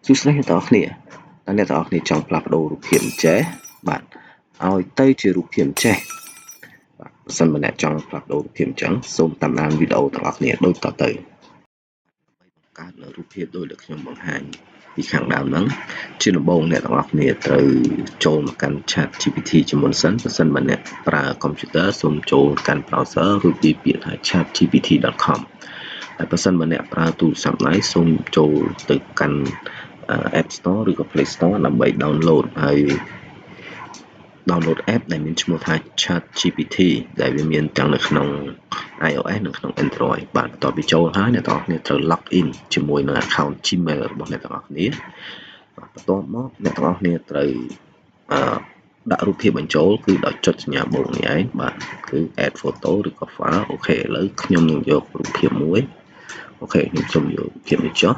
សួស្តីអ្នកទាំងអស់គ្នាតើអ្នកទាំងអស់គ្នាចង់ផ្លាស់ប្ដូររូបភាពអញ្ចេះបាទឲ្យទៅជារូបភាពអញ្ចេះបាទបើសិនបើអ្នកចង់ផ្លាស់ប្ដូររូបភាពអញ្ចឹងសូមតាមដានវីដេអូទាំងអស់គ្នាដូចតទៅបង្កើតនៅរូបភាពដូចដែលខ្ញុំបង្ហាញពីខាងដើមហ្នឹងជាដំបូងអ្នកទាំងអស់គ្នាត្រូវចូលមកកាន់ Chat GPT ជាមុនសិនបើសិនបើអ្នកប្រើ computer សូមចូលកាន់ browser ឬពីពាក្យថា chatgpt.com ហើយបើសិនបើអ្នកប្រើទូរស័ព្ទដៃសូមចូលទៅកាន់ App Store ឬក៏ Play Store ដើម្បី download ហើយ download app ដែលមានឈ្មោះថា ChatGPT ដែលវាមានទាំងនៅក្នុង iOS និងក្នុង Android បាទបន្ទាប់ពីចូលហើយអ្នកទាំងអស់គ្នាត្រូវ log in ជាមួយនឹង account Gmail របស់អ្នកទាំងអស់គ្នាបន្ទាប់មកអ្នកទាំងអស់គ្នាត្រូវដាក់រូបភាពបញ្ចូលគឺដោយចុចសញ្ញាបូកនេះឯងបាទគឺ add photo ឬក៏ file អូខេឥឡូវខ្ញុំនឹងយករូបភាពមួយអូខេខ្ញុំសូមយករូបភាពនេះចុះ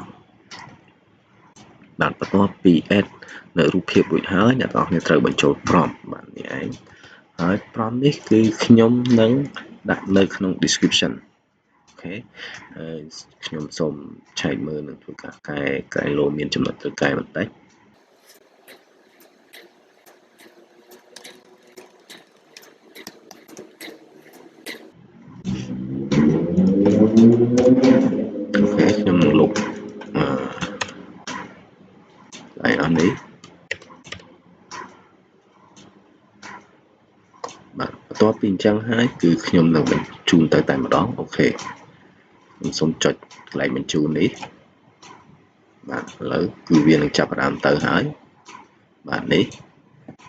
បាទបន្ទាប់ពី add នៅរូបភាពរួចហើយអ្នកទាំងអស់គ្នាត្រូវបញ្ចូល prompt បាទនេះឯងហើយ prompt នេះគឺខ្ញុំនឹងដាក់នៅក្នុង description អូខេហើយខ្ញុំសូមឆែកមើលនឹងធ្វើការកែលោមានចំណុចត្រូវកែបន្តិចអូខេខ្ញុំនឹងលុបហើយអស់នេះបាទបន្ទាប់ពីអញ្ចឹងហើយគឺខ្ញុំនឹងបញ្ជូនទៅតែម្ដងអូខេខ្ញុំសូមចុចកន្លែងបញ្ជូននេះបាទឥឡូវគឺវានឹងចាប់ផ្ដើមទៅហើយបាទនេះ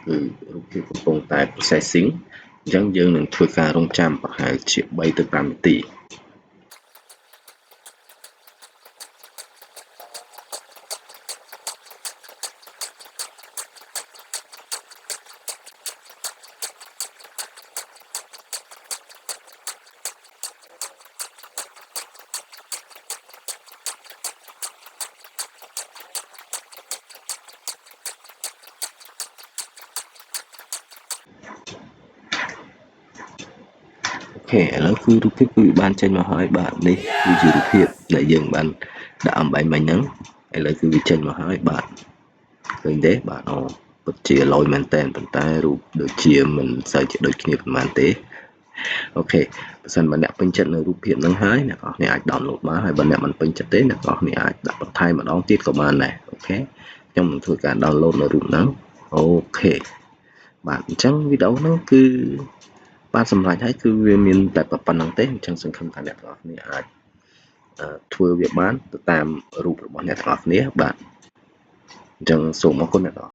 គឺរូបភាពកំពុងតែ processing អញ្ចឹងយើងនឹងធ្វើការរង់ចាំប្រហែលជា3ទៅ5នាទីអូខេឥឡូវគឺរូបភាពគឺបានចេញមកហើយបាទនេះគឺជារូបភាពដែលយើងបានដាក់អំបែងមិញហ្នឹងឥឡូវគឺវាចេញមកហើយបាទឃើញទេបាទអូពិតជាឡយមែនតែនប៉ុន្តែរូបដូចជាមិនសូវជាដូចគ្នាប៉ុន្មានទេអូខេបើសិនបើអ្នកពេញចិត្តនៅរូបភាពហ្នឹងហើយអ្នកនរគ្នាអាច download បានហើយបើអ្នកមិនពេញចិត្តទេអ្នកនរគ្នាអាចដាក់បន្ថែមម្ដងទៀតក៏បានដែរអូខេខ្ញុំនឹងធ្វើការ download នៅរូបហ្នឹងអូខេបាទអញ្ចឹងវីដេអូហ្នឹងគឺបានសម្រេចហើយគឺវាមានតែប៉ុណ្្នឹងទេអញ្ចឹងសង្ឃឹមថាអ្នកទាំងអស់គ្នាអាចធ្វើវាបានទៅតាមរូបរបស់អ្នកទាំងអស់គ្នាបាទអញ្ចឹងសូមអរគុណអ្នកទាំងអស់